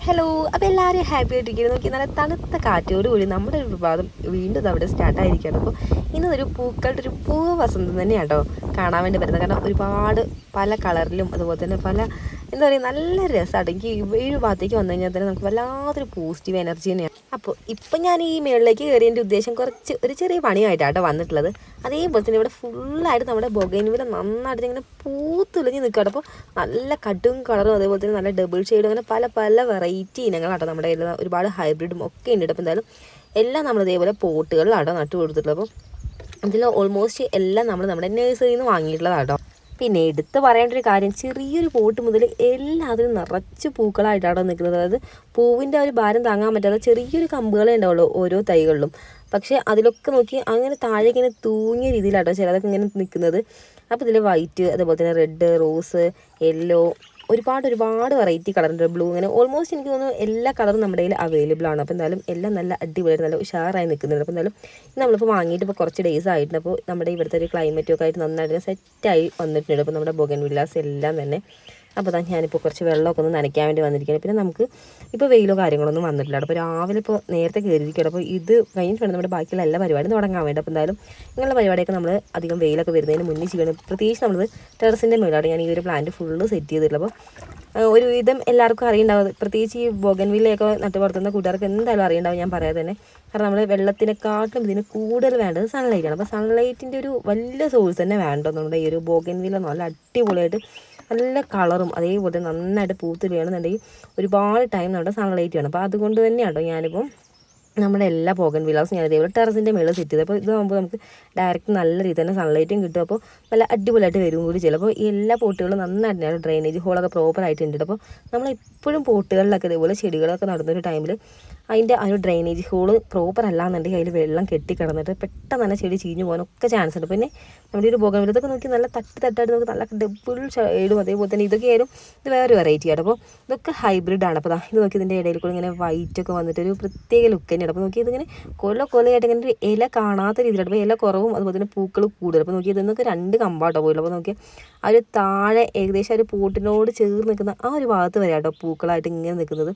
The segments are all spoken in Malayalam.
ഹലോ, അപ്പോൾ എല്ലാവരും ഹാപ്പി ആയിട്ടിരിക്കുന്നു. നോക്കി നല്ല തണുത്ത കാറ്റോടുകൂടി നമ്മുടെ ഒരു വിഭാഗം വീണ്ടും അവിടെ സ്റ്റാർട്ടായിരിക്കുകയാണ്. അപ്പോൾ ഇന്നൊരു പൂക്കളുടെ ഒരു പൂവ് വസന്തം തന്നെയാണ് കേട്ടോ കാണാൻ വേണ്ടി വരുന്നത്. കാരണം ഒരുപാട് പല കളറിലും അതുപോലെ തന്നെ പല എന്താ പറയുക നല്ല രസമാണ്. എനിക്ക് ഈ ഒരു ഭാഗത്തേക്ക് വന്നു കഴിഞ്ഞാൽ തന്നെ നമുക്ക് വല്ലാത്തൊരു പോസിറ്റീവ് എനർജി തന്നെയാണ്. അപ്പോൾ ഇപ്പം ഞാൻ ഈ മേളിലേക്ക് കയറിയതിൻ്റെ ഉദ്ദേശം ഒരു ചെറിയ പണിയായിട്ടാണ് വന്നിട്ടുള്ളത്. അതേപോലെ തന്നെ ഇവിടെ ഫുള്ളായിട്ട് നമ്മുടെ ബൊഗൈൻവില്ല നന്നായിട്ട് ഇങ്ങനെ പൂത്തുലഞ്ഞ് നിൽക്കുകയാണ്. അപ്പോൾ നല്ല കടും കളറും അതേപോലെ തന്നെ നല്ല ഡബിൾ ഷെയ്ഡും അങ്ങനെ പല പല വെറൈറ്റി ഇനങ്ങളാട്ടോ നമ്മുടെ കയ്യിൽ. ഒരുപാട് ഹൈബ്രിഡും ഒക്കെ ഉണ്ട്. അപ്പോൾ എന്തായാലും എല്ലാം നമ്മൾ ഇതേപോലെ പോട്ടുകളിലാട്ടോ നട്ടു കൊടുത്തിട്ടുള്ളത്. അപ്പോൾ ഇതിൽ ഓൾമോസ്റ്റ് എല്ലാം നമ്മൾ നമ്മുടെ നഴ്സറിയിൽ നിന്ന് വാങ്ങിയിട്ടുള്ളതാട്ടോ. പിന്നെ എടുത്ത് പറയേണ്ട ഒരു കാര്യം, ചെറിയൊരു പോട്ട് മുതൽ എല്ലാത്തിനും നിറച്ച് പൂക്കളായിട്ടാണ് നിൽക്കുന്നത്. അതായത് പൂവിൻ്റെ ഒരു ഭാരം താങ്ങാൻ പറ്റാതെ ചെറിയൊരു കമ്പുകളേ ഉണ്ടാവുള്ളൂ ഓരോ തൈകളിലും. പക്ഷേ അതിലൊക്കെ നോക്കി അങ്ങനെ താഴെ ഇങ്ങനെ തൂങ്ങിയ രീതിയിലാട്ടോ ചിലതൊക്കെ ഇങ്ങനെ നിൽക്കുന്നത്. അപ്പോൾ ഇതിൽ വൈറ്റ് അതേപോലെ തന്നെ റെഡ്, റോസ്, യെല്ലോ ഒരുപാട് വെറൈറ്റി കളറുണ്ട്. ബ്ലൂ അങ്ങനെ ഓൾമോസ്റ്റ് എനിക്ക് തോന്നുന്നു എല്ലാ കളറും നമ്മുടെ കയ്യിൽ അവൈലബിൾ ആണ്. അപ്പോൾ എന്തായാലും എല്ലാം നല്ല അടിപൊളിയായിട്ട് നല്ല ഉഷാറായി നിൽക്കുന്നുണ്ട്. അപ്പോൾ എന്തായാലും നമ്മളിപ്പോൾ വാങ്ങിയിട്ട് ഇപ്പോൾ കുറച്ച് ഡേയ്സ് ആയിട്ടുണ്ട്. അപ്പോൾ നമ്മുടെ ഇവിടുത്തെ ഒരു ക്ലൈമറ്റൊക്കെ ആയിട്ട് നന്നായിട്ട് സെറ്റായി വന്നിട്ടുണ്ട്. അപ്പോൾ നമ്മുടെ ബൊഗൻവില്ലാസ് എല്ലാം തന്നെ. അപ്പോൾ ഞാനിപ്പോൾ കുറച്ച് വെള്ളമൊക്കെ ഒന്ന് നനയ്ക്കാൻ വേണ്ടി വന്നിരിക്കുകയാണ്. പിന്നെ നമുക്ക് ഇപ്പോൾ വെയിലോ കാര്യങ്ങളൊന്നും വന്നിട്ടില്ല. അപ്പോൾ രാവിലെ ഇപ്പോൾ നേരത്തെ കയറിയിരിക്കുകയാണ്. അപ്പോൾ ഇത് കഴിഞ്ഞിട്ട് വേണം നമ്മുടെ ബാക്കിയുള്ള എല്ലാ പരിപാടിയും തുടങ്ങാൻ വേണ്ടി. അപ്പോൾ എന്തായാലും നിങ്ങളുടെ പരിപാടിയൊക്കെ നമ്മൾ അധികം വെയിലൊക്കെ വരുന്നതിന് മുന്നേ ചെയ്യണം. പ്രത്യേകിച്ച് നമ്മൾ ടെറസിൻ്റെ മേലാണ് ഞാൻ ഈ ഒരു പ്ലാന്റ് ഫുള്ള് സെറ്റ് ചെയ്തിട്ടുള്ളത്. അപ്പോൾ ഒരു വിധം എല്ലാവർക്കും അറിയുണ്ടാവും, പ്രത്യേകിച്ച് ഈ ബൊഗൻവില്ലയൊക്കെ നട്ടു വളർത്തുന്ന കൂട്ടുകാർക്ക് എന്തായാലും അറിയുണ്ടാവും ഞാൻ പറയാതെ തന്നെ. കാരണം നമ്മൾ വെള്ളത്തിനെക്കാട്ടും ഇതിന് കൂടുതൽ വേണ്ടത് സൺലൈറ്റാണ്. അപ്പോൾ സൺലൈറ്റിൻ്റെ ഒരു വലിയ സോഴ്സ് തന്നെ വേണ്ടോ നമ്മുടെ ഈ ഒരു ബൊഗൻവില്ല നല്ല അടിപൊളിയായിട്ട് നല്ല കളറും അതേപോലെ തന്നെ നന്നായിട്ട് പൂത്ത് വീണെന്നുണ്ടെങ്കിൽ ഒരുപാട് ടൈം നമ്മുടെ സൺലൈറ്റ് വേണം. അപ്പോൾ അതുകൊണ്ട് തന്നെയാണോ ഞാനിപ്പം നമ്മുടെ എല്ലാ ബൊഗൻവില്ലാസും ഞാൻ ഇതേപോലെ ടെറസിൻ്റെ മേളിൽ സെറ്റ് ചെയ്ത്. അപ്പോൾ ഇതാകുമ്പോൾ നമുക്ക് ഡയറക്റ്റ് നല്ല രീതിയിൽ തന്നെ സൺലൈറ്റും കിട്ടും. അപ്പോൾ നല്ല അടിപൊളിയായിട്ട് വരും കൂടി ചെയ്യും. അപ്പോൾ ഈ എല്ലാ പോട്ടുകളും നന്നായിട്ട് ഡ്രെയിനേജ് ഹോളൊക്കെ പ്രോപ്പറായിട്ടുണ്ട്. അപ്പോൾ നമ്മൾ എപ്പോഴും പോട്ടുകളിലൊക്കെ ഇതേപോലെ ചെടികളൊക്കെ നടുന്നൊരു ടൈമിൽ അതിൻ്റെ ആ ഒരു ഡ്രെയിനേജ് ഹോള് പ്രോപ്പർ അല്ലാന്നുണ്ടെങ്കിൽ അതിൽ വെള്ളം കെട്ടിക്കിടന്നിട്ട് പെട്ടെന്ന് തന്നെ ചെടി ചീഞ്ഞു പോകാനൊക്കെ ചാൻസ് ഉണ്ട്. പിന്നെ നമ്മുടെ ഒരു ബൊഗൻവില്ലത്തൊക്കെ നോക്കി നല്ല തട്ടായിട്ട് നമുക്ക് നല്ല ഡബിൾ ഷെയ്ഡും അതേപോലെ തന്നെ ഇതൊക്കെ ആയാലും ഇത് വേറൊരു വെറൈറ്റി ആണ്. അപ്പോൾ ഇതൊക്കെ ഹൈബ്രിഡാണ്. അപ്പോൾ ഇത് നോക്കി ഇതിൻ്റെ ഇടയിൽ കൂടെ ഇങ്ങനെ വൈറ്റൊക്കെ വന്നിട്ട് ഒരു പ്രത്യേക ലുക്ക് തന്നെയാണ്. അപ്പോൾ നോക്കി ഇതിങ്ങനെ കൊല്ലമായിട്ട് ഇങ്ങനെ ഒരു ഇല കാണാത്ത രീതിയിലാണ്. അപ്പോൾ ഇല കുറവും അതുപോലെ തന്നെ പൂക്കൾ കൂടുതൽ. അപ്പോൾ നോക്കി ഇതിന്നൊക്കെ 2 കമ്പാട്ടോ പോയുള്ളൂ. അപ്പോൾ നോക്കി ആ ഒരു താഴെ ഏകദേശം ആ ഒരു പോട്ടിനോട് ചേർന്ന് നിൽക്കുന്ന ആ ഒരു ഭാഗത്ത് വരെ കേട്ടോ പൂക്കളായിട്ട് ഇങ്ങനെ നിൽക്കുന്നത്.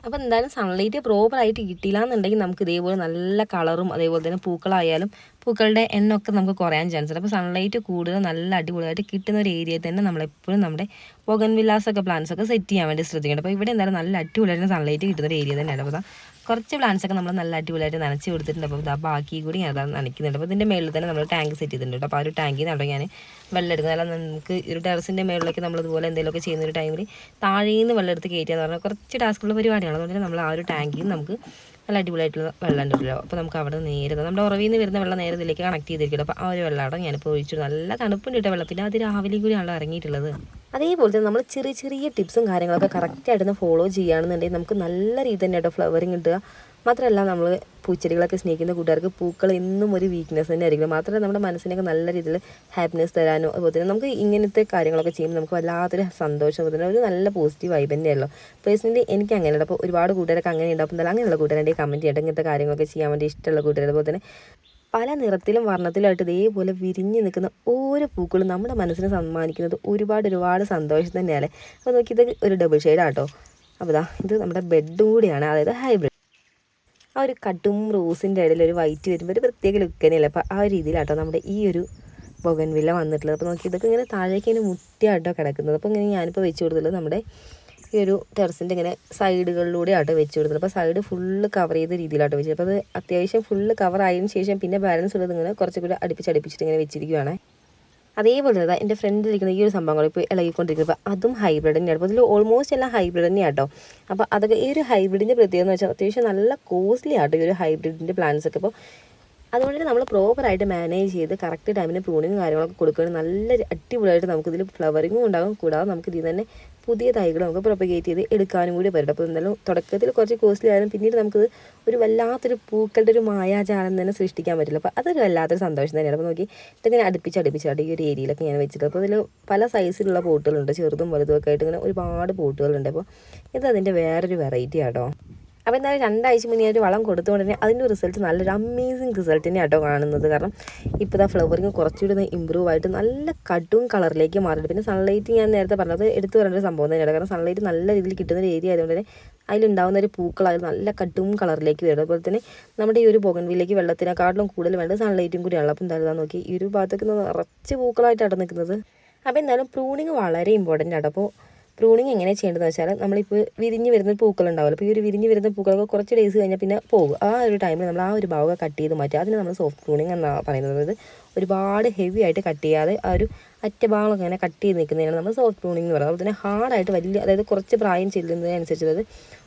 അപ്പോൾ എന്തായാലും സൺലൈറ്റ് പ്രോപ്പറായിട്ട് കിട്ടിയില്ല എന്നുണ്ടെങ്കിൽ നമുക്ക് ഇതേപോലെ നല്ല കളറും അതേപോലെ തന്നെ പൂക്കളായാലും പൂക്കളുടെ എണ്ണമൊക്കെ നമുക്ക് കുറയാൻ ചാൻസ് ഉണ്ട്. അപ്പോൾ സൺലൈറ്റ് കൂടുതൽ നല്ല അടിപൊളിയായിട്ട് കിട്ടുന്ന ഒരു ഏരിയയിൽ തന്നെ നമ്മളെപ്പോഴും നമ്മുടെ ബൊഗൻവില്ലാസൊക്കെ പ്ലാന്റ്സൊക്കെ സെറ്റ് ചെയ്യാൻ വേണ്ടി ശ്രദ്ധിക്കണം. അപ്പോൾ ഇവിടെ എന്തായാലും നല്ല അടിപൊളിയായിട്ട് സൺലൈറ്റ് കിട്ടുന്ന ഒരു ഏരിയ തന്നെയാണ്. അപ്പോൾ കുറച്ച് പ്ലാന്റ്സൊക്കെ നമ്മൾ നല്ല അടിപൊളിയായിട്ട് നനച്ച് കൊടുത്തിട്ടുണ്ട്. അപ്പോൾ ബാക്കി കൂടി ഞാൻ നനയ്ക്കുന്നുണ്ട്. അപ്പോൾ ഇതിൻ്റെ മേളിൽ തന്നെ നമ്മൾ ടാങ്ക് സെറ്റ് ചെയ്തിട്ടുണ്ട്. അപ്പോൾ ആ ഒരു ടാങ്കിൽ നിന്നാണ് ഞാൻ വെള്ളം എടുക്കുന്നത്. അല്ല നമുക്ക് ഒരു ടെറസിൻ്റെ മേളിലൊക്കെ നമ്മളിതുപോലെ എന്തെങ്കിലുമൊക്കെ ചെയ്യുന്ന ഒരു ടൈമിൽ താഴേന്ന് വെള്ളം എടുത്ത് കയറ്റുക എന്ന് പറഞ്ഞാൽ കുറച്ച് ടാസ്ക്കുള്ള പരിപാടിയാണ്. അതുകൊണ്ട് നമ്മൾ ആ ഒരു ടാങ്കിൽ നമുക്ക് നല്ല അടിപൊളിയായിട്ടുള്ള വെള്ളം ഉണ്ടല്ലോ. അപ്പോൾ നമുക്ക് അവിടെ നേരെ നമ്മുടെ ഉറവിൽ നിന്ന് വരുന്ന വെള്ളം നേരെ ഇതിലേക്ക് കണക്ട് ചെയ്തിരിക്കണം. അപ്പോൾ ആ ഒരു വെള്ളമാണ് ഞാനിപ്പോൾ ഒഴിച്ചു. നല്ല തണുപ്പുണ്ട് കേട്ടോ വെള്ളം. പിന്നെ അത് രാവിലെയും കൂടിയാണല്ലോ ഇറങ്ങിയിട്ടുള്ളത്. അതേപോലെ തന്നെ നമ്മൾ ചെറിയ ടിപ്സും കാര്യങ്ങളൊക്കെ കറക്റ്റായിട്ടൊന്ന് ഫോളോ ചെയ്യുകയാണെന്നുണ്ടെങ്കിൽ നമുക്ക് നല്ല രീതി തന്നെ കേട്ടോ ഫ്ലവറിങ് കിട്ടുക. മാത്രമല്ല നമ്മൾ പൂച്ചെടികളൊക്കെ സ്നേഹിക്കുന്ന കൂട്ടുകാർക്ക് പൂക്കൾ എന്നും ഒരു വീക്ക്നെസ് തന്നെ ആയിരിക്കും. മാത്രമല്ല നമ്മുടെ മനസ്സിനൊക്കെ നല്ല രീതിയിൽ ഹാപ്പിനെസ് തരാനോ അതുപോലെ തന്നെ നമുക്ക് ഇങ്ങനത്തെ കാര്യങ്ങളൊക്കെ ചെയ്യുമ്പോൾ നമുക്ക് വല്ലാത്തൊരു സന്തോഷം അതുപോലെ തന്നെ ഒരു നല്ല പോസിറ്റീവ് വൈബ് തന്നെയല്ലോ. പേഴ്സണലി എനിക്ക് അങ്ങനെയുണ്ട്. അപ്പോൾ ഒരുപാട് കൂട്ടുകാരൊക്കെ അങ്ങനെ ഉണ്ടാവും. എന്തായാലും അങ്ങനെയുള്ള കൂട്ടുകാരുടെ കമൻറ്റ് ചെയ്യട്ടെ ഇങ്ങനത്തെ കാര്യങ്ങളൊക്കെ ചെയ്യാൻ വേണ്ടി ഇഷ്ടമുള്ള കൂട്ടുകാർ. അതുപോലെ തന്നെ പല നിറത്തിലും വർണ്ണത്തിലുമായിട്ട് ഇതേപോലെ വിരിഞ്ഞ് നിൽക്കുന്ന ഓരോ പൂക്കളും നമ്മുടെ മനസ്സിന് സമ്മാനിക്കുന്നത് ഒരുപാട് സന്തോഷം തന്നെയാണ്. അപ്പോൾ നോക്കി ഇത് ഒരു ഡബിൾ ഷെയ്ഡാട്ടോ. അപ്പോൾ ഇത് നമ്മുടെ ബെഡും കൂടിയാണ്, അതായത് ഹൈബ്രിഡ്. ആ ഒരു കടും റോസിൻ്റെ ഇടയിൽ ഒരു വൈറ്റ് വരുമ്പോൾ ഒരു പ്രത്യേക ലുക്ക് തന്നെയല്ലേ. അപ്പോൾ ആ ഒരു രീതിയിലാട്ടോ നമ്മുടെ ഈ ഒരു ബൊഗൻവില്ല വന്നിട്ടുള്ളത്. അപ്പോൾ നോക്കി ഇതൊക്കെ ഇങ്ങനെ താഴേക്ക് ഇങ്ങനെ മുട്ടിയാട്ടോ കിടക്കുന്നത്. അപ്പോൾ ഇങ്ങനെ ഞാനിപ്പോൾ വെച്ച് കൊടുത്തുള്ളത് നമ്മുടെ ഈ ഒരു ടെറസിൻ്റെ ഇങ്ങനെ സൈഡുകളിലൂടെ ആട്ടോ വെച്ച് കൊടുത്തത്. അപ്പോൾ സൈഡ് ഫുള്ള് കവർ ചെയ്ത രീതിയിലാട്ടോ വെച്ചത്. അപ്പോൾ അത് അത്യാവശ്യം ഫുള്ള് കവർ ആയതിനു ശേഷം പിന്നെ ബാലൻസ് ഉള്ളത് ഇങ്ങനെ കുറച്ചുകൂടി അടുപ്പിച്ചിട്ട് ഇങ്ങനെ വെച്ചിരിക്കുകയാണ്. അതേപോലെ തന്നെ എൻ്റെ ഫ്രണ്ടിലിരിക്കുന്ന ഈ ഒരു സംഭവങ്ങൾ ഇപ്പോൾ ഇളകിക്കൊണ്ടിരിക്കുന്നത്. അപ്പോൾ അതും ഹൈബ്രിഡ് തന്നെയാണ്. അപ്പോൾ അതിൽ ഓൾമോസ്റ്റ് എല്ലാം ഹൈബ്രിഡ് തന്നെയാണ് കേട്ടോ. അപ്പോൾ അതൊക്കെ ഈ ഒരു ഹൈബ്രിഡിൻ്റെ പ്രത്യേകത എന്ന് വെച്ചാൽ അത്യാവശ്യം നല്ല കോസ്റ്റ്ലി ആട്ടോ ഈ ഒരു ഹൈബ്രിഡിൻ്റെ പ്ലാന്റ്സ് ഒക്കെ. അപ്പോൾ അതുകൊണ്ട് തന്നെ നമ്മൾ പ്രോപ്പറായിട്ട് മാനേജ് ചെയ്ത് കറക്റ്റ് ടൈമിന് പ്രൂണിങ്ങും കാര്യങ്ങളൊക്കെ കൊടുക്കുകയാണെങ്കിൽ നല്ല അടിപൊളിയായിട്ട് നമുക്കിതിൽ ഫ്ലവറിങ്ങും ഉണ്ടാകും. കൂടാതെ നമുക്കിതിൽ തന്നെ പുതിയ തൈകൾ നമുക്ക് പ്രൊപ്പഗേറ്റ് ചെയ്ത് എടുക്കാനും കൂടി പറ്റും. അപ്പോൾ എന്തായാലും തുടക്കത്തിൽ കുറച്ച് കോസ്റ്റ്ലി ആയാലും പിന്നീട് നമുക്കിത് ഒരു വല്ലാത്തൊരു പൂക്കളുടെ ഒരു മായാജാലം തന്നെ സൃഷ്ടിക്കാൻ പറ്റില്ല. അപ്പോൾ അതൊരു വല്ലാത്തൊരു സന്തോഷം തന്നെയാണ്. അപ്പോൾ നോക്കി ഇതിങ്ങനെ അടുപ്പിച്ചായിട്ട് ഈ ഒരു ഏരിയയിലൊക്കെ ഞാൻ വെച്ചിട്ട്. അപ്പോൾ അതിൽ പല സൈസിലുള്ള പോട്ടുകളുണ്ട്, ചെറുതും വലുതും ഒക്കെ ആയിട്ട് ഇങ്ങനെ ഒരുപാട് പോട്ടുകളുണ്ട്. അപ്പോൾ ഇത് അതിൻ്റെ വേറൊരു വെറൈറ്റി ആട്ടോ. അപ്പോൾ എന്തായാലും 2 ആഴ്ച മുന്നേ ഒരു വളം കൊടുത്തുകൊണ്ട് തന്നെ അതിൻ്റെ റിസൾട്ട് നല്ലൊരു അമേസിങ് റിസൾട്ട് തന്നെയാണ് കേട്ടോ കാണുന്നത്. കാരണം ഇപ്പോൾ ഫ്ലവറിങ് കുറച്ചുകൂടി ഒന്ന് ഇമ്പ്രൂവ് ആയിട്ട് നല്ല കടും കളറിലേക്ക് മാറിയിട്ട്, പിന്നെ സൺലൈറ്റ് ഞാൻ നേരത്തെ പറഞ്ഞത് എടുത്തു പറയേണ്ട ഒരു സംഭവം തന്നെയാണ്. കാരണം സൺലൈറ്റ് നല്ല രീതിയിൽ കിട്ടുന്ന ഒരു ഏരിയ ആയതുകൊണ്ട് തന്നെ അതിലുണ്ടാകുന്ന ഒരു പൂക്കളായത് നല്ല കടും കളറിലേക്ക് വരും. അതുപോലെ തന്നെ നമ്മുടെ ഈ ഒരു ബൊഗൺവില്ലേക്ക് വെള്ളത്തിനെക്കാട്ടിലും കൂടുതൽ വേണ്ടത് സൺലൈറ്റും കൂടിയാണ്. അപ്പോൾ എന്തായാലും നോക്കി ഈ ഒരു ഭാഗത്തേക്ക് നിറച്ച് പൂക്കളായിട്ടാണ് നിൽക്കുന്നത്. അപ്പോൾ എന്തായാലും പ്രൂണിങ് വളരെ ഇമ്പോർട്ടൻ്റ് ആണ്. അപ്പോൾ പ്രൂണിങ് എങ്ങനെ ചെയ്യേണ്ടതെന്ന് വെച്ചാൽ നമ്മളിപ്പോൾ വിരിഞ്ഞ് വരുന്ന പൂക്കളുണ്ടാവുമല്ലോ, അപ്പോൾ ഈ ഒരു വിരിഞ്ഞ് വരുന്ന പൂക്കളൊക്കെ കുറച്ച് ഡേയ്സ് കഴിഞ്ഞാൽ പിന്നെ പോകും. ആ ഒരു ടൈമിൽ നമ്മൾ ആ ഒരു ഭാഗം കട്ട് ചെയ്ത് മാറ്റുക. അതിന് നമ്മൾ സോഫ്റ്റ് പ്രൂണിങ് എന്നാണ് പറയുന്നത്. അതായത് ഒരുപാട് ഹെവി ആയിട്ട് കട്ട് ചെയ്യാതെ ആ ഒരു അറ്റ ഭാഗങ്ങളൊക്കെ ഇങ്ങനെ കട്ട് ചെയ്ത് നിൽക്കുന്നതിനാണ് നമ്മൾ സോഫ്റ്റ് പ്രൂണിങ് എന്ന് പറയുന്നത്. അതുപോലെ തന്നെ ഹാർഡായിട്ട് വലിയ, അതായത് കുറച്ച് പ്രായം ചെല്ലുന്നതിനനുസരിച്ച്, അതായത്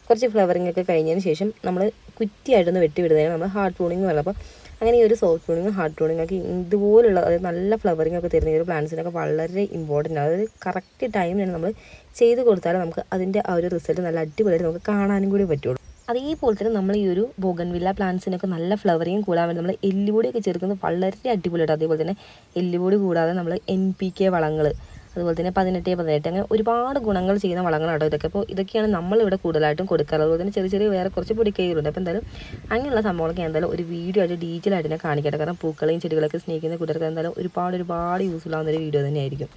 കുറച്ച് ഫ്ലവറിങ് ഒക്കെ കഴിഞ്ഞതിന് ശേഷം നമ്മൾ കുറ്റിയായിട്ടൊന്ന് വെട്ടി വിടുന്നതിനാണ് നമ്മൾ ഹാർഡ് പ്രൂണിങ് എന്ന് പറയുന്നത്. അപ്പോൾ അങ്ങനെ ഈ ഒരു സോഫ്റ്റ് പ്രൂണിങ് ഹാർഡ് പ്രൂണിങ് ഒക്കെ ഇതുപോലുള്ള, അതായത് നല്ല ഫ്ലവറിങ് ഒക്കെ തരുന്ന ഈ ഒരു പ്ലാന്റ്സിനൊക്കെ വളരെ ഇമ്പോർട്ടൻ്റ് ആണ്. അതായത് കറക്റ്റ് ടൈമിലാണ് നമ്മൾ ചെയ്ത് കൊടുത്താൽ നമുക്ക് അതിൻ്റെ ആ ഒരു റിസൾട്ട് നല്ല അടിപൊളിയായിട്ട് നമുക്ക് കാണാനും കൂടി പറ്റുള്ളൂ. അതേപോലെ തന്നെ നമ്മൾ ഈ ഒരു ബോഗൺവില്ല പ്ലാന്റ്സിനൊക്കെ നല്ല ഫ്ലവറിങ് കൂടാൻ വേണ്ടി നമ്മൾ എല്ലുപൊടിയൊക്കെ ചേർക്കുന്നത് വളരെ അടിപൊളിയായിട്ട്. അതേപോലെ തന്നെ എല്ലുപൊടി കൂടാതെ നമ്മൾ NPK വളങ്ങൾ, അതുപോലെ തന്നെ 18 അങ്ങനെ ഒരുപാട് ഗുണങ്ങൾ ചെയ്യുന്ന വളങ്ങളാട്ടോ ഇതൊക്കെ. അപ്പോൾ ഇതൊക്കെയാണ് നമ്മളിവിടെ കൂടുതലായിട്ടും കൊടുക്കാറ്. അതുപോലെ തന്നെ ചെറിയ വേറെ കുറച്ച് പൊടിക്കൈകളുണ്ട്. അപ്പോൾ എന്തായാലും അങ്ങനെയുള്ള സംഭവങ്ങളൊക്കെ എന്തായാലും ഒരു വീഡിയോ ആയിട്ട് ഡീറ്റെയിൽ ആയിട്ട് തന്നെ കാണിക്കട്ടെ. കാരണം പൂക്കളെയും ചെടികളൊക്കെ സ്നേഹിക്കുന്ന കൂട്ടർക്ക് എന്തായാലും ഒരുപാട് യൂസ്ഫുൾ ആവുന്ന ഒരു വീഡിയോ തന്നെയായിരിക്കും.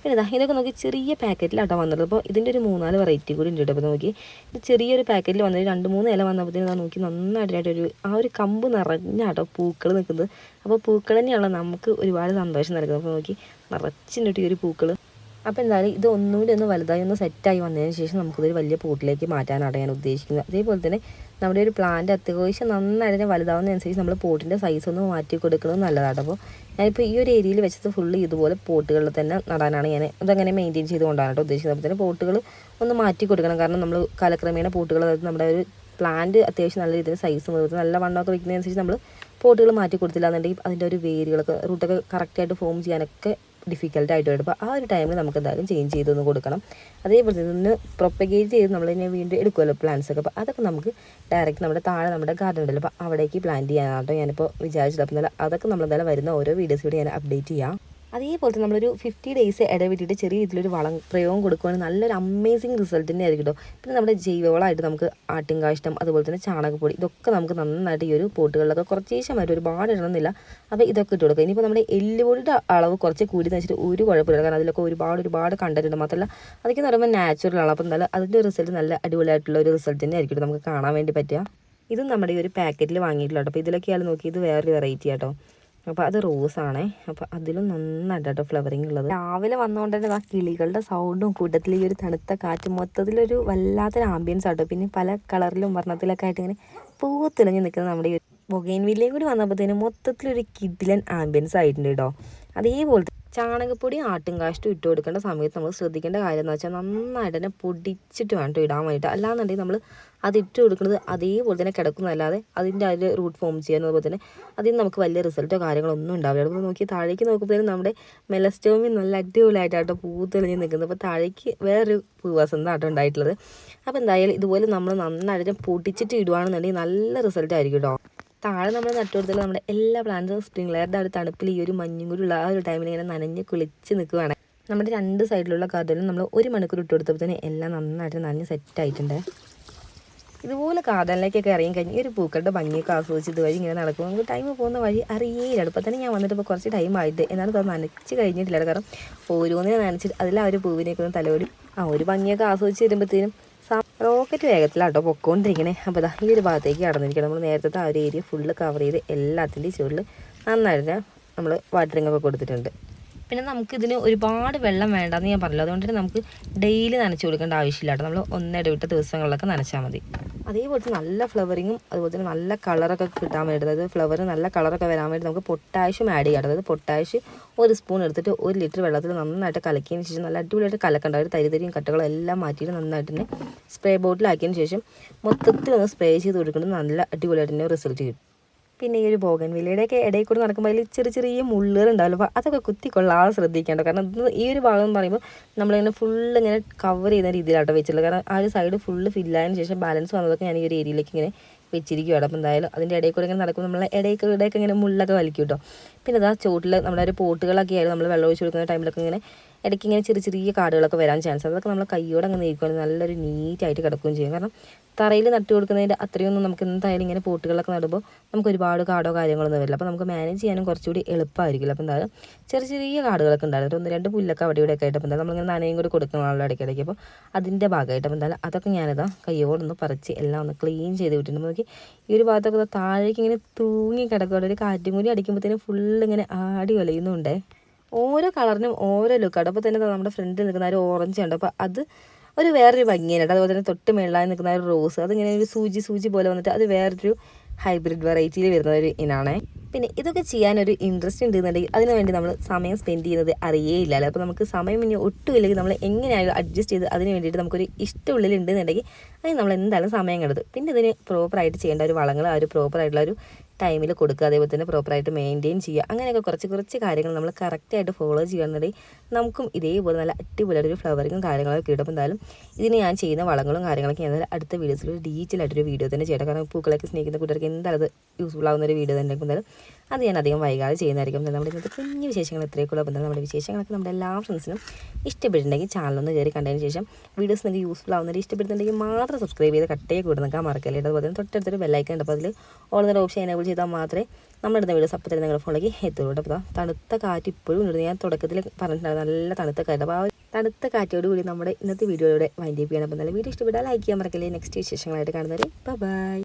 പിന്നെ ഇതൊക്കെ നോക്കി ചെറിയ പാക്കറ്റിലാട്ടോ വന്നത്. അപ്പോൾ ഇതിൻ്റെ ഒരു 3-4 വെറൈറ്റി കൂടി ഉണ്ട് കേട്ടോ. അപ്പോൾ നോക്കി ഇത് ചെറിയൊരു പാക്കറ്റിൽ വന്നത് 2-3 ഇല വന്നപ്പോഴത്തേനും നോക്കി നന്നായിട്ടായിട്ടൊരു ആ ഒരു കമ്പ് നിറഞ്ഞാട്ടോ പൂക്കൾ നിൽക്കുന്നത്. അപ്പോൾ പൂക്കൾ തന്നെയാണല്ലോ നമുക്ക് ഒരുപാട് സന്തോഷം നൽകുന്നത്. അപ്പോൾ നോക്കി നിറച്ചിട്ട് ഈ ഒരു പൂക്കൾ. അപ്പോൾ എന്തായാലും ഇത് ഒന്നുകൂടി ഒന്ന് വലുതായി ഒന്ന് സെറ്റായി വന്നതിന് ശേഷം നമുക്കിതൊരു വലിയ പോട്ടിലേക്ക് മാറ്റാനാണ് ഞാൻ ഉദ്ദേശിക്കുന്നത്. അതേപോലെ തന്നെ നമ്മുടെ ഒരു പ്ലാന്റ് അത്യാവശ്യം നന്നായിട്ട് വലുതാവുന്നതനുസരിച്ച് നമ്മൾ പോട്ടിൻ്റെ സൈസ് ഒന്ന് മാറ്റി കൊടുക്കുന്നത് നല്ലതാണ്. അപ്പോൾ ഞാനിപ്പോൾ ഈ ഒരു ഏരിയയിൽ വെച്ചത് ഫുള്ള് ഇതുപോലെ പോട്ടുകളിൽ തന്നെ നടാനാണ് ഞാൻ ഇതങ്ങനെ മെയിൻറ്റെയിൻ ചെയ്ത് കൊണ്ടാണ് ഉദ്ദേശിക്കുന്നത്. അപ്പോൾ തന്നെ പോട്ടുകൾ ഒന്ന് മാറ്റി കൊടുക്കണം. കാരണം നമ്മൾ കാലക്രമേണ പോട്ടുകൾ, അതായത് നമ്മുടെ ഒരു പ്ലാന്റ് അത്യാവശ്യം നല്ല രീതിയിൽ സൈസ് മുതൽ നല്ല വണ്ണമൊക്കെ വയ്ക്കുന്നതനുസരിച്ച് നമ്മൾ പോട്ടുകൾ മാറ്റി കൊടുത്തില്ല എന്നുണ്ടെങ്കിൽ അതിൻ്റെ ഒരു വേരുകളൊക്കെ റൂട്ടൊക്കെ കറക്റ്റായിട്ട് ഫോം ചെയ്യാനൊക്കെ ഡിഫിക്കൽട്ടായിട്ട് വരും. അപ്പോൾ ആ ഒരു ടൈമിൽ നമുക്ക് എന്തായാലും ചേഞ്ച് ചെയ്തൊന്ന് കൊടുക്കണം. അതേപോലെ നിന്ന് പ്രൊപ്പഗേറ്റ് ചെയ്ത് നമ്മളിതിനെ വീണ്ടും എടുക്കുമല്ലോ പ്ലാന്റ്സൊക്കെ. അപ്പോൾ അതൊക്കെ നമുക്ക് ഡയറക്റ്റ് നമ്മുടെ താഴെ നമ്മുടെ ഗാർഡൻ ഉണ്ടല്ലോ, അപ്പോൾ അവിടേക്ക് പ്ലാന്റ് ചെയ്യാനാട്ടോ ഞാനിപ്പോൾ വിചാരിച്ചത്. അപ്പോൾ എന്തായാലും അതൊക്കെ നമ്മളെന്തായാലും വരുന്ന ഓരോ വീഡിയോസിലൂടെ ഞാൻ അപ്ഡേറ്റ് ചെയ്യാം. അതേപോലെ തന്നെ നമ്മളൊരു 50 ഡേയ്സ് ഇടവിട്ടിട്ട് ചെറിയ രീതിയിലൊരു വളം പ്രയോഗം കൊടുക്കുകയാണെങ്കിൽ നല്ലൊരു അമേസിങ് റിസൾട്ട് തന്നെ ആയിരിക്കും കേട്ടോ. പിന്നെ നമ്മുടെ ജൈവവളമായിട്ട് നമുക്ക് ആട്ടിൻകാഷ്ടം, അതുപോലെ തന്നെ ചാണകപ്പൊടി, ഇതൊക്കെ നമുക്ക് നന്നായിട്ട് ഈ ഒരു പോട്ടുകളിലൊക്കെ കുറച്ച് ശേഷമായിട്ട് ഒരുപാട് ഇടണമെന്നില്ല. അപ്പോൾ ഇതൊക്കെ ഇട്ട് കൊടുക്കുക. ഇനിയിപ്പോൾ നമ്മുടെ എല്ലുപൊടിയുടെ അളവ് കുറച്ച് കൂടി വെച്ചിട്ട് ഒരു കുഴപ്പമില്ല. കാരണം അതിലൊക്കെ ഒരുപാട് കണ്ടന്റ് ഉണ്ട്. മാത്രമല്ല അതൊക്കെ എന്ന് പറയുമ്പോൾ നാച്ചുറലാണ്. അപ്പോൾ എന്തായാലും അതിൻ്റെ റിസൾട്ട് നല്ല അടിപൊളിയായിട്ടുള്ള ഒരു റിസൾട്ട് തന്നെ ആയിരിക്കും നമുക്ക് കാണാൻ വേണ്ടി പറ്റുക. ഇതും നമ്മുടെ ഈ ഒരു പാക്കറ്റിൽ വാങ്ങിയിട്ടുള്ള കേട്ടോ. അപ്പോൾ ഇതിലൊക്കെയാണ് നോക്കി, ഇത് വേറൊരു വെറൈറ്റി ആട്ടോ. അപ്പോൾ അത് റോസാണേ. അപ്പോൾ അതിലും നന്നായിട്ടോ ഫ്ലവറിങ് ഉള്ളത്. രാവിലെ വന്നുകൊണ്ട് തന്നെ ആ കിളികളുടെ സൗണ്ടും കൂട്ടത്തിൽ ഈ ഒരു തണുത്ത കാറ്റും മൊത്തത്തിലൊരു വല്ലാത്തൊരു ആംബിയൻസ് ആട്ടോ. പിന്നെ പല കളറിലും വർണ്ണത്തിലൊക്കെ ആയിട്ട് ഇങ്ങനെ പൂത്തിളഞ്ഞ് നിൽക്കുന്ന നമ്മുടെ ഈ ബൊഗെയിൻവില്ലയും കൂടി വന്നപ്പോഴത്തേനും മൊത്തത്തിലൊരു കിഡിലൻ ആംബിയൻസ് ആയിട്ടുണ്ട് കേട്ടോ. അതേപോലെ ചാണകപ്പൊടി ആട്ടുംകാഷ്ടം ഇട്ട് കൊടുക്കേണ്ട സമയത്ത് നമ്മൾ ശ്രദ്ധിക്കേണ്ട കാര്യം എന്ന് വെച്ചാൽ നന്നായിട്ട് തന്നെ പൊടിച്ചിട്ട് വേണം ഇടാൻ വേണ്ടിയിട്ട്. അല്ലാന്നുണ്ടെങ്കിൽ നമ്മൾ അത് ഇട്ട് കൊടുക്കുന്നത് അതേപോലെ തന്നെ കിടക്കുന്നതല്ലാതെ അതിൻ്റെ അതിൽ റൂട്ട് ഫോം ചെയ്യാൻ, അതുപോലെ തന്നെ അതിൽ നിന്ന് നമുക്ക് വലിയ റിസൾട്ടോ കാര്യങ്ങളോ ഒന്നും ഉണ്ടാവില്ല. അപ്പോൾ നോക്കി താഴേക്ക് നോക്കുമ്പോഴത്തേനും നമ്മുടെ മെലസ്റ്റോമി നല്ല അടിപൊളിയായിട്ടോ പൂത്തെളിഞ്ഞ് നിൽക്കുന്നത്. അപ്പോൾ താഴേക്ക് വേറൊരു പൂവസന്താട്ടോ ഉണ്ടായിട്ടുള്ളത്. അപ്പോൾ എന്തായാലും ഇതുപോലെ നമ്മൾ നന്നായിട്ട് പൊടിച്ചിട്ട് ഇടുകയാണെന്നുണ്ടെങ്കിൽ നല്ല റിസൾട്ട് ആയിരിക്കും കേട്ടോ. താഴെ നമ്മൾ നട്ടുകൊടുത്താൽ നമ്മുടെ എല്ലാ പ്ലാന്റ്സും സ്പ്രിംഗ്ലറുടെ ആ ഒരു തണുപ്പിൽ ഈ ഒരു മഞ്ഞും കൂടി ഉള്ള ആ ഒരു ടൈമിൽ ഇങ്ങനെ നനഞ്ഞ് കുളിച്ച് നിൽക്കുകയാണ്. നമ്മുടെ 2 സൈഡിലുള്ള ഗാർഡനിൽ നമ്മൾ 1 മണിക്കൂർ ഇട്ട് കൊടുത്തപ്പോൾ തന്നെ എല്ലാം നന്നായിട്ട് നനഞ്ഞ് സെറ്റായിട്ടുണ്ട്. ഇതുപോലെ ഗാർഡനിലേക്കൊക്കെ ഇറങ്ങി കഴിഞ്ഞ് ഈ ഒരു പൂക്കളുടെ ഭംഗിയൊക്കെ ആസ്വദിച്ച് ഇതുവഴി ഇങ്ങനെ നടക്കുമ്പോൾ നമുക്ക് ടൈം പോകുന്ന വഴി അറിയേയില്ല. ഇപ്പോൾ തന്നെ ഞാൻ വന്നിട്ട് ഇപ്പോൾ കുറച്ച് ടൈം ആയിട്ട്, എന്നാലും അത് നനച്ച് കഴിഞ്ഞിട്ടില്ല. കാരണം ഓരോന്നിനെ നനച്ചിട്ട് അതിൽ ആ ഒരു പൂവിനേക്ക് ഒന്ന് തലോടി ഒരു ഭംഗിയൊക്കെ ആസ്വദിച്ച് വരുമ്പോഴത്തേനും റോക്കറ്റ് വേഗത്തിലാട്ടോ പൊക്കോണ്ടിരിക്കണേ. അപ്പോൾ ഇതാ ഈ ഒരു ഭാഗത്തേക്ക് കടന്നിരിക്കണം. നമ്മൾ നേരത്തെ ആ ഒരു ഏരിയ ഫുള്ള് കവർ ചെയ്ത് എല്ലാത്തിൻ്റെയും ചുവട്ടിൽ നന്നായിട്ട് നമ്മൾ വാട്ടറിംഗ് ഒക്കെ കൊടുത്തിട്ടുണ്ട്. പിന്നെ നമുക്കിതിന് ഒരുപാട് വെള്ളം വേണ്ടെന്ന് ഞാൻ പറഞ്ഞില്ല. അതുകൊണ്ട് തന്നെ നമുക്ക് ഡെയിലി നനച്ച് കൊടുക്കേണ്ട ആവശ്യമില്ല കേട്ടോ. നമ്മൾ ഒന്നിടവിട്ട ദിവസങ്ങളിലൊക്കെ നനച്ചാൽ മതി. അതേപോലെ തന്നെ നല്ല ഫ്ലവറിങ്ങും അതുപോലെ തന്നെ നല്ല കളറൊക്കെ കിട്ടാൻ വേണ്ടി, അതായത് ഫ്ലവറിന് നല്ല കളറൊക്കെ വരാൻ വേണ്ടി നമുക്ക് പൊട്ടാഷ്യം ആഡ് ചെയ്യാം. അതായത് പൊട്ടാഷ്യം 1 സ്പൂൺ എടുത്തിട്ട് 1 ലിറ്റർ വെള്ളത്തിൽ നന്നായിട്ട് കലക്കിയതിന് ശേഷം നല്ല അടിപൊളിയായിട്ട് കലക്കേണ്ട ഒരു തരിയും കട്ടകളും എല്ലാം മാറ്റിയിട്ട് നന്നായിട്ട് തന്നെ സ്പ്രേ ബോട്ടിലാക്കിയതിന് ശേഷം മൊത്തത്തിൽ ഒന്ന് സ്പ്രേ ചെയ്ത് കൊടുക്കുന്നത് നല്ല അടിപൊളിയായിട്ട് തന്നെ റിസൾട്ട് കിട്ടും. പിന്നെ ഈ ഒരു ബോഗൺവില്ലയുടെയൊക്കെ ഇടയിൽ കൂടെ നടക്കുമ്പോൾ അതിൽ ചെറിയ മുള്ളുകൾ ഉണ്ടാവില്ല. അപ്പോൾ അതൊക്കെ കുത്തിക്കൊള്ളാതെ ശ്രദ്ധിക്കേണ്ട. കാരണം ഈ ഒരു ഭാഗം എന്ന് പറയുമ്പോൾ നമ്മളിങ്ങനെ ഫുള്ള് ഇങ്ങനെ കവർ ചെയ്യുന്ന രീതിയിലാട്ടോ വെച്ചുള്ളത്. കാരണം ആ ഒരു സൈഡ് ഫുള്ള് ഫില്ലായതിന് ശേഷം ബാലൻസ് വന്നതൊക്കെ ഞാൻ ഈ ഒരു ഏരിയയിലേക്ക് ഇങ്ങനെ വെച്ചിരിക്കുകയാണ്. അപ്പോൾ എന്തായാലും അതിൻ്റെ ഇടയിൽ കൂടെ ഇങ്ങനെ നടക്കുമ്പോൾ നമ്മളെ ഇടയ്ക്കൊക്കെ ഇങ്ങനെ മുള്ളൊക്കെ വലിക്കും കേട്ടോ. പിന്നെ അതാ ചോട്ടിൽ നമ്മുടെ ഒരു പോട്ടുകളൊക്കെ ആയിരുന്നു നമ്മൾ വെള്ളം ഒഴിച്ച് കൊടുക്കുന്ന ടൈമിലൊക്കെ ഇങ്ങനെ ഇടയ്ക്ക് ഇങ്ങനെ ചെറിയ ചെറിയ കാടുകളൊക്കെ വരാൻ ചാൻസ്. അതൊക്കെ നമ്മൾ കൈയോടെ അങ്ങ് നീക്കുകയാണെങ്കിൽ നല്ലൊരു നീറ്റായിട്ട് കിടക്കുകയും ചെയ്യും. കാരണം തറയിൽ നട്ടു കൊടുക്കുന്നതിൻ്റെ അത്രയൊന്നും നമുക്ക് എന്തായാലും ഇങ്ങനെ പോട്ടുകളൊക്കെ നടുമ്പോൾ നമുക്ക് ഒരുപാട് കാടോ കാര്യങ്ങളൊന്നും വരില്ല. അപ്പോൾ നമുക്ക് മാനേജ് ചെയ്യാനും കുറച്ചുകൂടി എളുപ്പമായിരിക്കില്ല. അപ്പോൾ എന്തായാലും ചെറിയ ചെറിയ കാടുകളൊക്കെ ഉണ്ടായിരുന്നു. 1-2 പുല്ലൊക്കെ അവിടെ ഇവിടെ ഒക്കെ ആയിട്ട് അപ്പോൾ എന്തായാലും നമ്മളിങ്ങനെ നനയും കൂടി കൊടുക്കണമല്ലോ ഇടയ്ക്കിടയ്ക്ക്. അപ്പോൾ അതിൻ്റെ ഭാഗമായിട്ട് അപ്പോൾ എന്തായാലും അതൊക്കെ ഞാനിതാ കയ്യോടൊന്ന് പറിച്ച് എല്ലാം ഒന്ന് ക്ലീൻ ചെയ്ത് വിട്ടിട്ടുണ്ട്. നോക്കി ഈ ഒരു ഭാഗത്തൊക്കെ താഴേക്ക് ഇങ്ങനെ തൂങ്ങി കിടക്കുകയാണ്. ഒരു കാറ്റും കൂടി അടിക്കുമ്പോഴത്തേനും ഫുള്ള് ഇങ്ങനെ ആടി ഒലയുന്നുണ്ടേ. ഓരോ കളറിനും ഓരോ ലുക്കാണ്. അപ്പോൾ തന്നെ നമ്മുടെ ഫ്രണ്ടിൽ നിൽക്കുന്ന ഒരു ഓറഞ്ച് ഉണ്ട്. അപ്പോൾ അത് ഒരു വേറൊരു ഭംഗിയാണ്. അതുപോലെ തന്നെ തൊട്ട് മേളിലായി നിൽക്കുന്ന ഒരു റോസ്, അതിങ്ങനെ ഒരു സൂചി പോലെ വന്നിട്ട് അത് വേറൊരു ഹൈബ്രിഡ് വെറൈറ്റിയിൽ വരുന്ന ഒരു ഇനാണ്. പിന്നെ ഇതൊക്കെ ചെയ്യാനൊരു ഇൻട്രസ്റ്റ് ഉണ്ടെന്നുണ്ടെങ്കിൽ അതിന് വേണ്ടി നമ്മൾ സമയം സ്പെൻഡ് ചെയ്യുന്നത് അറിയേയില്ലല്ലോ. അപ്പോൾ നമുക്ക് സമയം ഇനി ഒട്ടുമില്ലെങ്കിൽ നമ്മൾ എങ്ങനെയായാലും അഡ്ജസ്റ്റ് ചെയ്ത് അതിന് വേണ്ടിയിട്ട് നമുക്കൊരു ഇഷ്ടമുള്ളിൽ ഉണ്ടെന്നുണ്ടെങ്കിൽ അതിന് നമ്മൾ എന്തായാലും സമയം കണ്ടെത്തും. പിന്നെ ഇതിന് പ്രോപ്പറായിട്ട് ചെയ്യേണ്ട ഒരു വളങ്ങൾ ആ ഒരു പ്രോപ്പറായിട്ടുള്ള ഒരു ടൈമിൽ കൊടുക്കുക, അതേപോലെ തന്നെ പ്രോപ്പറായിട്ട് മെയിൻറ്റെയിൻ ചെയ്യുക. അങ്ങനെയൊക്കെ കുറച്ച് കാര്യങ്ങൾ നമ്മൾ കറക്റ്റായിട്ട് ഫോളോ ചെയ്യുകയാണെന്നുണ്ടെങ്കിൽ നമുക്കും ഇതേപോലെ നല്ല അടിപൊളിയായിട്ടൊരു ഫ്ലവറിങ്ങും കാര്യങ്ങളൊക്കെ കിട്ടും. അപ്പോൾ എന്തായാലും ഇതിന് ഞാൻ ചെയ്യുന്ന വളങ്ങളും കാര്യങ്ങളൊക്കെ ഞാൻ അടുത്ത വീഡിയോസിൽ ഒരു ഡീറ്റെയിൽ ആയിട്ടൊരു വീഡിയോ തന്നെ ചെയ്യണം. കാരണം പൂക്കളൊക്കെ സ്നേഹിക്കുന്ന കൂട്ടുകാർക്ക് എന്തായാലും അത് യൂസ്ഫുൾ ആവുന്ന ഒരു വീഡിയോ തന്നെ. എന്തായാലും അത് ഞാൻ അധികം വൈകാതെ ചെയ്യുന്നതായിരിക്കും. നമ്മുടെ ഇന്നത്തെ കുഞ്ഞു വിശേഷങ്ങൾ എത്രയൊക്കെയുള്ള ബന്ധം നമ്മുടെ വിശേഷങ്ങളൊക്കെ നമ്മുടെ എല്ലാ ഫ്രണ്ട്സിനും ഇഷ്ടപ്പെട്ടിട്ടുണ്ടെങ്കിൽ ചാനലൊന്ന് കയറി കണ്ടതിന് ശേഷം വീഡിയോസ് നിങ്ങൾക്ക് യൂസ്ഫുൾ ആവുന്നവർ ഇഷ്ടപ്പെടുന്നുണ്ടെങ്കിൽ മാത്രം സബ്സ്ക്രൈബ് ചെയ്ത് കട്ടയെ കൂടെ നിൽക്കാൻ മറക്കല്ലേ. അതുപോലെ തന്നെ തൊട്ടടുത്തൊരു ബെല്ലൈക്കൺ ഉണ്ട്. അപ്പോൾ അതിൽ ഓൾ എന്നൊരു ഓപ്ഷൻ എനേബിൾ ചെയ്താൽ മാത്രമേ നമ്മളിടുന്ന വീഡിയോസ് അപ്പോൾ തന്നെ നിങ്ങളുടെ ഫോണിലേക്ക് എത്തുള്ളൂ. അപ്പോൾ തണുത്ത കാറ്റ് ഇപ്പോഴും ഉണ്ട്. ഞാൻ തുടക്കത്തിൽ പറഞ്ഞിട്ടുണ്ടായിരുന്നു നല്ല തണുത്ത കാറ്റ്. അപ്പോൾ ആ തണുത്ത കാറ്റോട് കൂടി നമ്മുടെ ഇന്നത്തെ വീഡിയോയുടെ വൈൻഡ് അപ്പ് ചെയ്യണം. അപ്പോൾ നല്ല വീഡിയോ ഇഷ്ടപ്പെട്ടാൽ ലൈക്ക് ചെയ്യാൻ മറക്കല്ലേ. നെക്സ്റ്റ് വിശേഷങ്ങളായിട്ട് കാണുന്നവരെ ബൈ.